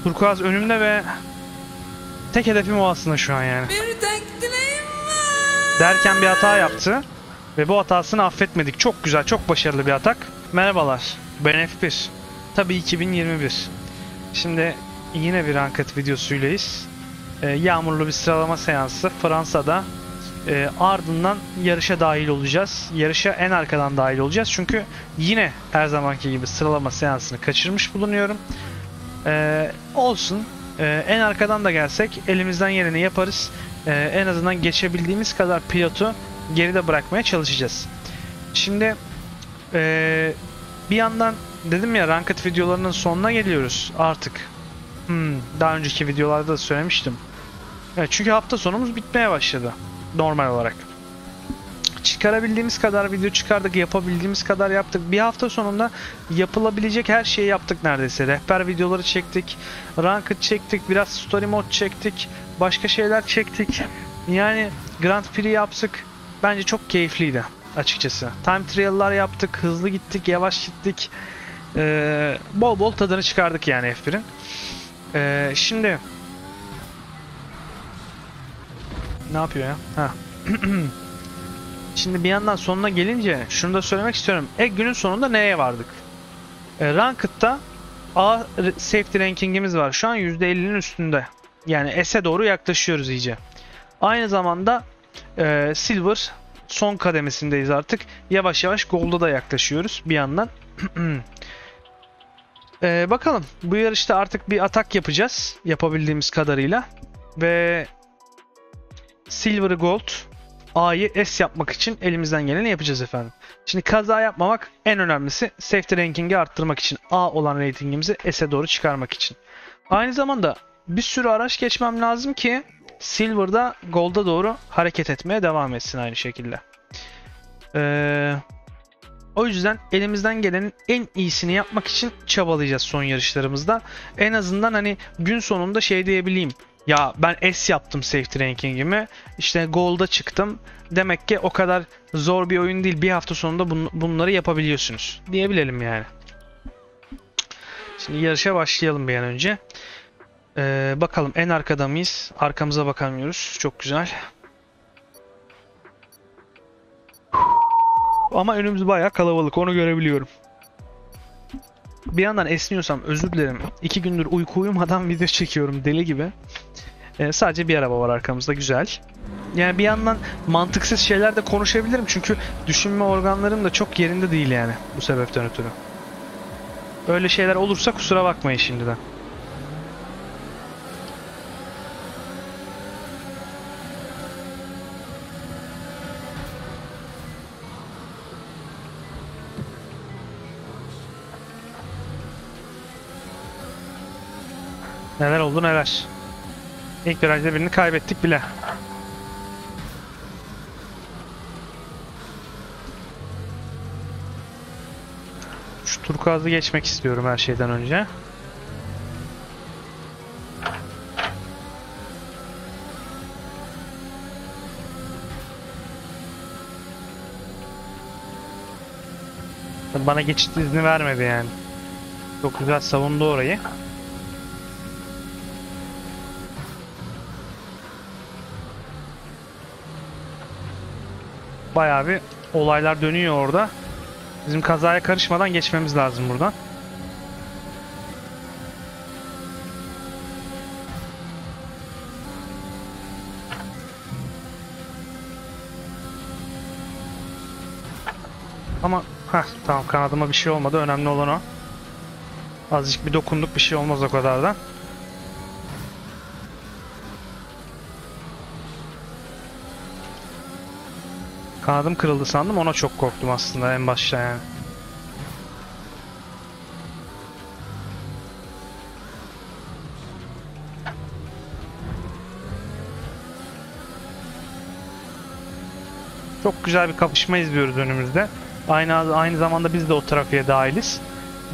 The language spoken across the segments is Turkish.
Turkuaz önümde ve tek hedefim o aslında şu an yani. Derken bir hata yaptı. Ve bu hatasını affetmedik. Çok güzel, çok başarılı bir atak. Merhabalar, ben F1. Tabii 2021. Şimdi yine bir ranked videosuylayız. Yağmurlu bir sıralama seansı Fransa'da. Ardından yarışa dahil olacağız. Yarışa en arkadan dahil olacağız. Çünkü yine her zamanki gibi sıralama seansını kaçırmış bulunuyorum. Olsun. En arkadan da gelsek elimizden geleni yaparız. En azından geçebildiğimiz kadar pilotu geride bırakmaya çalışacağız. Şimdi bir yandan dedim ya, ranked videolarının sonuna geliyoruz artık. Daha önceki videolarda da söylemiştim. Evet, çünkü hafta sonumuz bitmeye başladı normal olarak. Çıkarabildiğimiz kadar video çıkardık, yapabildiğimiz kadar yaptık. Bir hafta sonunda yapılabilecek her şeyi yaptık neredeyse. Rehber videoları çektik, ranked çektik, biraz story mode çektik, başka şeyler çektik. Yani Grand Prix yaptık. Bence çok keyifliydi açıkçası. Time trial'lar yaptık, hızlı gittik, yavaş gittik. Bol bol tadını çıkardık yani F1'in. Şimdi ne yapıyor ya? Ha. Şimdi bir yandan sonuna gelince şunu da söylemek istiyorum. Günün sonunda neye vardık? Ranked'da A safety rankingimiz var. Şu an %50'nin üstünde. Yani S'e doğru yaklaşıyoruz iyice. Aynı zamanda Silver son kademesindeyiz artık. Yavaş yavaş Gold'a da yaklaşıyoruz bir yandan. Bakalım. Bu yarışta artık bir atak yapacağız. Yapabildiğimiz kadarıyla. Ve Silver'ı Gold, A'yı S yapmak için elimizden geleni yapacağız efendim. Şimdi kaza yapmamak en önemlisi. Safety ranking'i arttırmak için. A olan ratingimizi S'e doğru çıkarmak için. Aynı zamanda bir sürü araç geçmem lazım ki Silver'da Gold'a doğru hareket etmeye devam etsin aynı şekilde. O yüzden elimizden gelenin en iyisini yapmak için çabalayacağız son yarışlarımızda. En azından hani gün sonunda şey diyebileyim. Ya ben S yaptım safety ranking'imi. İşte Gold'a çıktım. Demek ki o kadar zor bir oyun değil. Bir hafta sonunda bunları yapabiliyorsunuz diyebilelim yani. Şimdi yarışa başlayalım bir an önce. Bakalım en arkada mıyız? Arkamıza bakamıyoruz. Çok güzel. Ama önümüz bayağı kalabalık. Onu görebiliyorum. Bir yandan esniyorsam özür dilerim. 2 gündür uyku uyumadan video çekiyorum deli gibi. Sadece bir araba var arkamızda. Güzel. Yani bir yandan mantıksız şeyler de konuşabilirim. Çünkü düşünme organlarım da çok yerinde değil yani. Bu sebepten ötürü. Öyle şeyler olursa kusura bakmayın şimdiden. Neler oldu neler. İlk virajda birini kaybettik bile. Şu turkuazı geçmek istiyorum her şeyden önce. Bana geçit izni vermedi yani. Çok güzel savundu orayı. Bayağı bir olaylar dönüyor orada. Bizim kazaya karışmadan geçmemiz lazım buradan. Ama tamam, kanadıma bir şey olmadı. Önemli olan o. Azıcık bir dokunduk, bir şey olmaz o kadardan. Kanadım kırıldı sandım. Ona çok korktum aslında en başta yani. Çok güzel bir kapışma izliyoruz önümüzde. Aynı zamanda biz de o trafiğe dahiliz.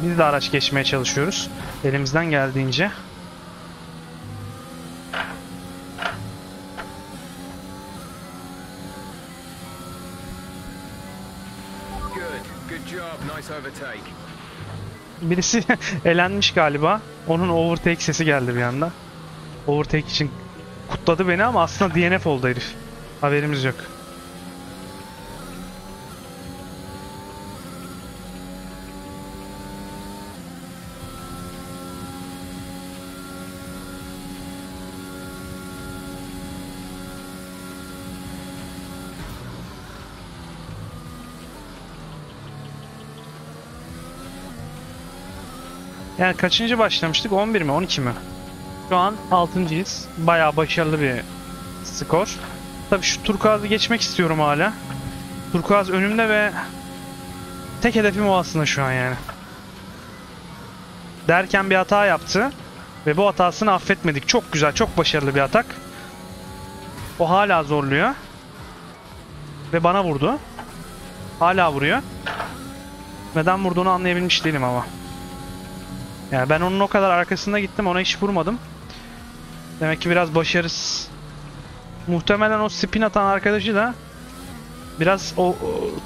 Biz de araç geçmeye çalışıyoruz. Elimizden geldiğince. Good job, nice overtake. birisi elenmiş galiba. Onun overtake sesi geldi bir anda. Overtake için kutladı beni ama aslında DNF oldu herif. Haberimiz yok. Yani kaçıncı başlamıştık? 11 mi? 12 mi? Şu an 6.'yız. Bayağı başarılı bir skor. Tabii şu turkuazı geçmek istiyorum hala. Turkuaz önümde ve tek hedefim o aslında şu an yani. Derken bir hata yaptı. Ve bu hatasını affetmedik. Çok güzel, çok başarılı bir atak. O hala zorluyor. Ve bana vurdu. Hala vuruyor. Neden vurduğunu anlayabilmiş değilim ama. Yani ben onun o kadar arkasında gittim, ona hiç vurmadım. Demek ki biraz başarısız. Muhtemelen o spin atan arkadaşı da biraz o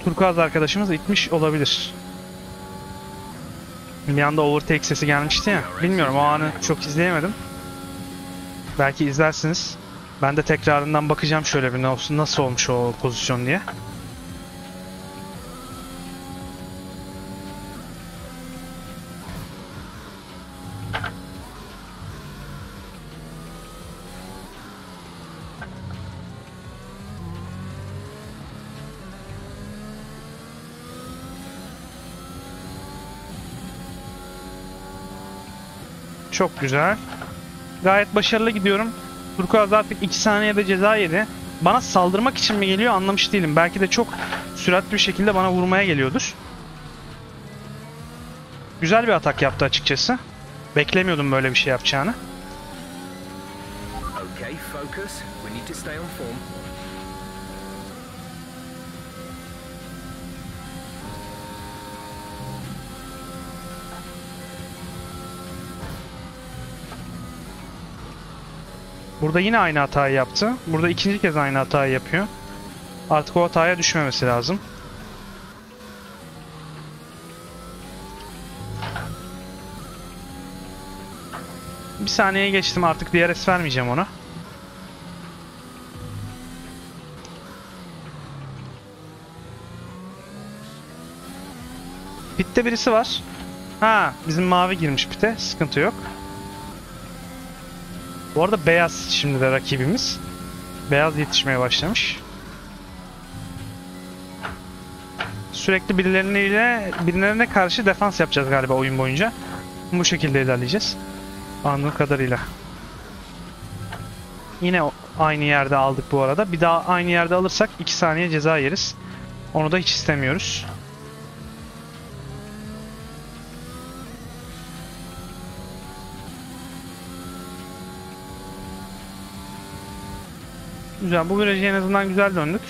turkuaz arkadaşımız itmiş olabilir. Bir anda overtake sesi gelmişti ya. Bilmiyorum, o anı çok izleyemedim. Belki izlersiniz. Ben de tekrarından bakacağım şöyle bir nasıl olmuş o pozisyon diye. Çok güzel. Gayet başarılı gidiyorum. Turkuaz artık 2 saniyede ceza yedi. Bana saldırmak için mi geliyor anlamış değilim. Belki de çok süratli bir şekilde bana vurmaya geliyordur. Güzel bir atak yaptı açıkçası. Beklemiyordum böyle bir şey yapacağını. Okay, focus. We need to stay on form. Burada yine aynı hatayı yaptı. Burada ikinci kez aynı hatayı yapıyor. Artık o hataya düşmemesi lazım. Bir saniye geçtim, artık DRS vermeyeceğim ona. Pitte birisi var. Ha, bizim mavi girmiş pite. Sıkıntı yok. Bu arada beyaz şimdi de rakibimiz. Beyaz yetişmeye başlamış. Sürekli birilerine karşı defans yapacağız galiba oyun boyunca. Bu şekilde ilerleyeceğiz. Anladığım kadarıyla. Yine aynı yerde aldık bu arada. Bir daha aynı yerde alırsak 2 saniye ceza yeriz. Onu da hiç istemiyoruz. Güzel. Bu virajı en azından güzel döndük.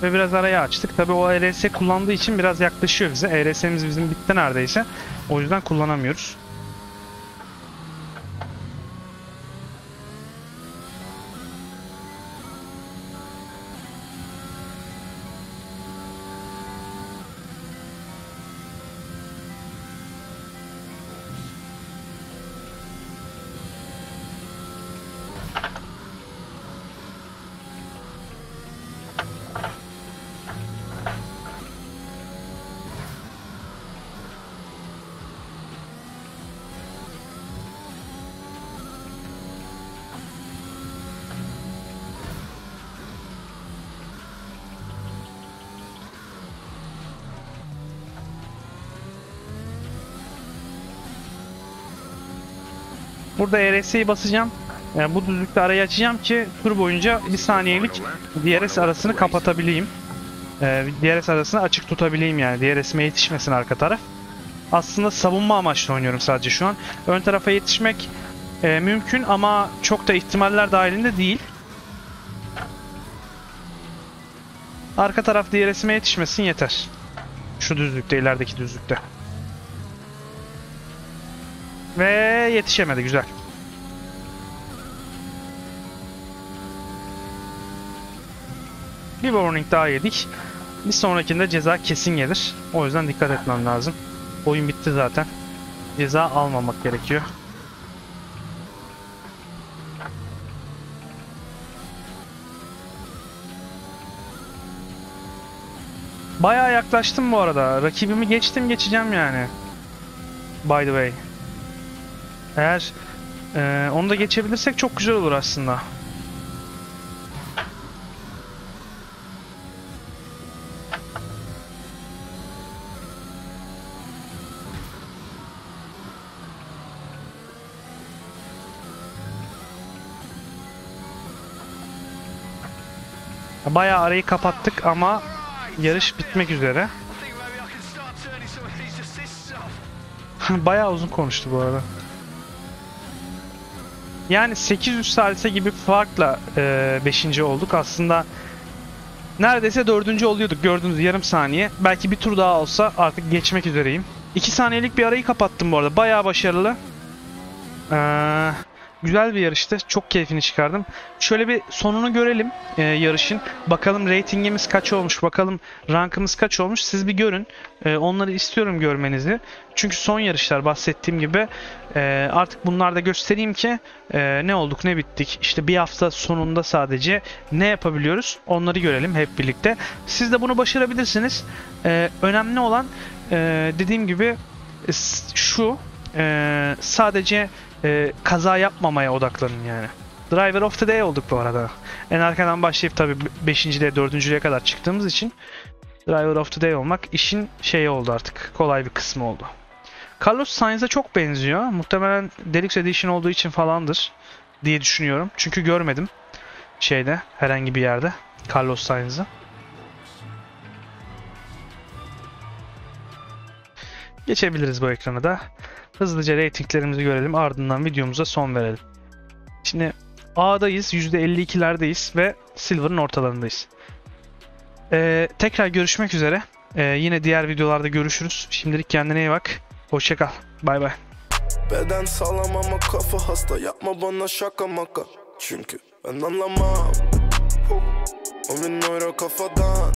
Ve biraz araya açtık. Tabii o ERS kullandığı için biraz yaklaşıyor bize. ERS'miz bizim bitti neredeyse. O yüzden kullanamıyoruz. Burada ERS'yi basacağım. Yani bu düzlükte arayı açacağım ki tur boyunca 1 saniyelik DRS arasını kapatabileyim. DRS arasını açık tutabileyim yani. DRS'ime yetişmesin arka taraf. Aslında savunma amaçlı oynuyorum sadece şu an. Ön tarafa yetişmek mümkün ama çok da ihtimaller dahilinde değil. Arka taraf DRS'ime yetişmesin yeter. Şu düzlükte, ilerideki düzlükte. Ve yetişemedi, güzel. Bir warning daha yedik. Bir sonrakinde ceza kesin gelir. O yüzden dikkat etmem lazım. Oyun bitti zaten. ceza almamak gerekiyor. Bayağı yaklaştım bu arada. Rakibimi geçeceğim yani. By the way. Eğer onu da geçebilirsek çok güzel olur aslında. Bayağı arayı kapattık ama yarış bitmek üzere. Bayağı uzun konuştu bu arada. Yani 800 salise gibi farkla 5. olduk. Aslında neredeyse 4. oluyorduk, gördüğünüz yarım saniye. Belki bir tur daha olsa artık geçmek üzereyim. 2 saniyelik bir arayı kapattım bu arada. Bayağı başarılı. Güzel bir yarıştı. Çok keyfini çıkardım. Şöyle bir sonunu görelim yarışın. Bakalım ratingimiz kaç olmuş. Bakalım rankımız kaç olmuş. Siz bir görün. Onları istiyorum görmenizi. Çünkü son yarışlar bahsettiğim gibi artık bunlarda göstereyim ki ne olduk ne bittik. İşte bir hafta sonunda sadece ne yapabiliyoruz onları görelim hep birlikte. Siz de bunu başarabilirsiniz. Önemli olan dediğim gibi şu sadece kaza yapmamaya odaklanın yani. Driver of the Day olduk bu arada. En arkadan başlayıp tabii 5.liğe 4.lüğe kadar çıktığımız için Driver of the Day olmak işin şeyi oldu artık. Kolay bir kısmı oldu. Carlos Sainz'a çok benziyor. Muhtemelen Deluxe Edition olduğu için falandır diye düşünüyorum. Çünkü görmedim şeyde herhangi bir yerde Carlos Sainz'ı. Geçebiliriz bu ekranı da. Hızlıca ratinglerimizi görelim. Ardından videomuza son verelim. Şimdi A'dayız. %52'lerdeyiz ve Silver'ın ortalarındayız. Tekrar görüşmek üzere. Yine diğer videolarda görüşürüz. Şimdilik kendine iyi bak. Hoşça kal. Bay bay. Beden sağlam ama kafa hasta. Yapma bana şaka maka. Çünkü ben anlamam. 10.000 euro kafadan.